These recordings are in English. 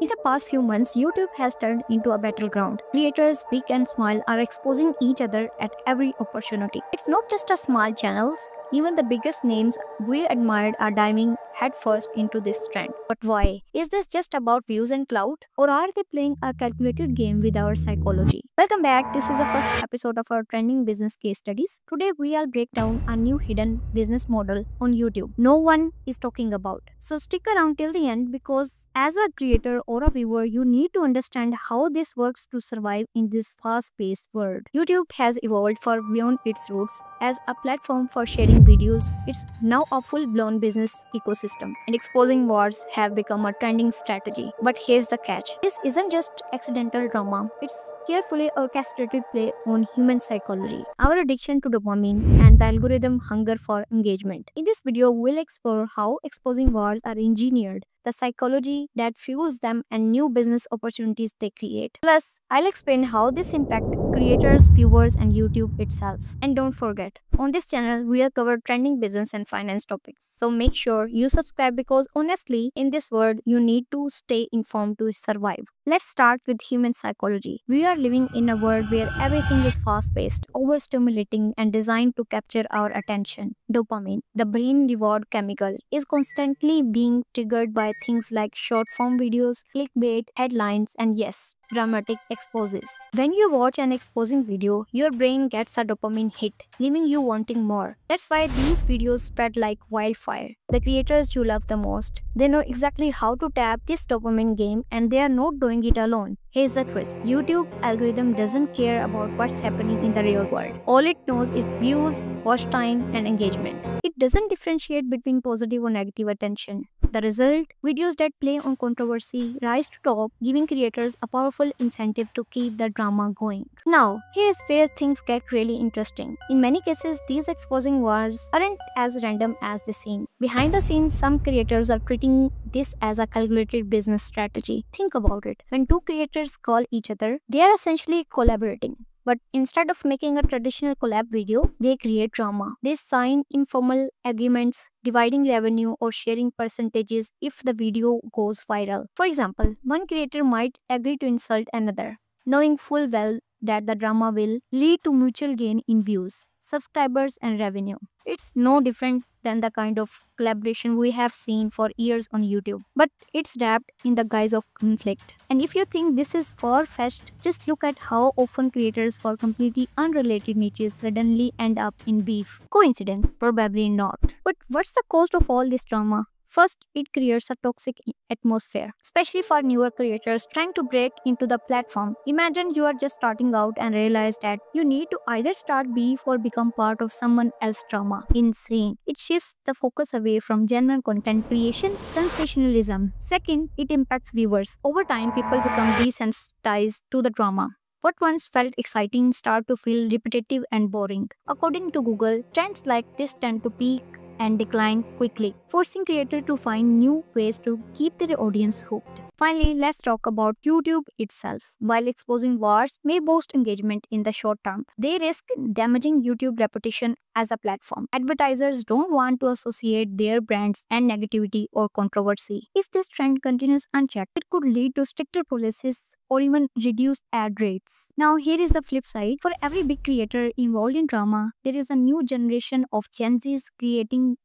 In the past few months, YouTube has turned into a battleground. Creators, big and small, are exposing each other at every opportunity. It's not just a small channels. Even the biggest names we admired are diving headfirst into this trend. But why? Is this just about views and clout? Or are they playing a calculated game with our psychology? Welcome back. This is the first episode of our trending business case studies. Today we'll break down a new hidden business model on YouTube no one is talking about. So stick around till the end because as a creator or a viewer, you need to understand how this works to survive in this fast-paced world. YouTube has evolved far beyond its roots as a platform for sharing videos. It's now a full-blown business ecosystem, and exposing wars have become a trending strategy. But here's the catch. This isn't just accidental drama. It's carefully orchestrated play on human psychology, our addiction to dopamine, and the algorithm hunger for engagement. In this video, we'll explore how exposing wars are engineered, the psychology that fuels them, and new business opportunities they create. Plus, I'll explain how this impacts creators, viewers, and YouTube itself. And don't forget, on this channel, we'll cover trending business and finance topics. So make sure you subscribe because honestly, in this world, you need to stay informed to survive. Let's start with human psychology. We are living in a world where everything is fast-paced, overstimulating, and designed to capture our attention. Dopamine, the brain reward chemical, is constantly being triggered by things like short-form videos, clickbait, headlines, and yes, dramatic exposes. When you watch an exposing video, your brain gets a dopamine hit, leaving you wanting more. That's why these videos spread like wildfire. The creators you love the most, they know exactly how to tap this dopamine game, and they are not doing it alone. Here's the twist. YouTube algorithm doesn't care about what's happening in the real world. All it knows is views, watch time, and engagement. It doesn't differentiate between positive or negative attention. The result? Videos that play on controversy rise to top, giving creators a powerful incentive to keep the drama going. Now, here's where things get really interesting. In many cases, these exposing wars aren't as random as they seem. Behind the scenes, some creators are treating this as a calculated business strategy. Think about it. When two creators call each other, they are essentially collaborating. But instead of making a traditional collab video, they create drama. They sign informal agreements, dividing revenue or sharing percentages if the video goes viral. For example, one creator might agree to insult another, knowing full well that the drama will lead to mutual gain in views, subscribers, and revenue. It's no different than the kind of collaboration we have seen for years on YouTube, but it's wrapped in the guise of conflict. And if you think this is far-fetched, just look at how often creators for completely unrelated niches suddenly end up in beef. Coincidence? Probably not. But what's the cost of all this drama? First, it creates a toxic atmosphere, especially for newer creators trying to break into the platform. Imagine you are just starting out and realize that you need to either start beef or become part of someone else's drama. Insane. It shifts the focus away from genuine content creation, sensationalism. Second, it impacts viewers. Over time, people become desensitized to the drama. What once felt exciting start to feel repetitive and boring. According to Google, trends like this tend to peak and decline quickly, forcing creators to find new ways to keep their audience hooked. Finally, let's talk about YouTube itself. While exposing wars may boost engagement in the short term, they risk damaging YouTube's reputation as a platform. Advertisers don't want to associate their brands and negativity or controversy. If this trend continues unchecked, it could lead to stricter policies or even reduced ad rates. Now, here is the flip side. For every big creator involved in drama, there is a new generation of Gen Zs waiting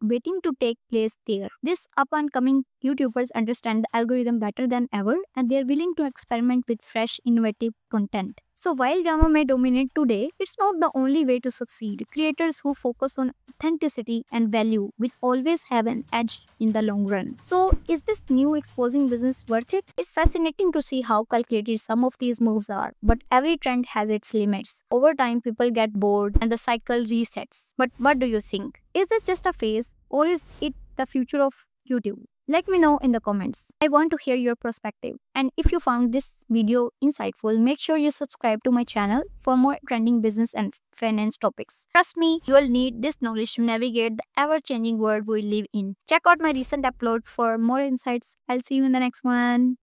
to take place there. These up-and-coming YouTubers understand the algorithm better than ever, and they are willing to experiment with fresh, innovative content. So while drama may dominate today, it's not the only way to succeed. Creators who focus on authenticity and value will always have an edge in the long run. So is this new exposing business worth it? It's fascinating to see how calculated some of these moves are, but every trend has its limits. Over time, people get bored and the cycle resets. But what do you think? Is this just a phase, or is it the future of YouTube? Let me know in the comments. I want to hear your perspective. And if you found this video insightful, make sure you subscribe to my channel for more trending business and finance topics. Trust me, you will need this knowledge to navigate the ever-changing world we live in. Check out my recent upload for more insights. I'll see you in the next one.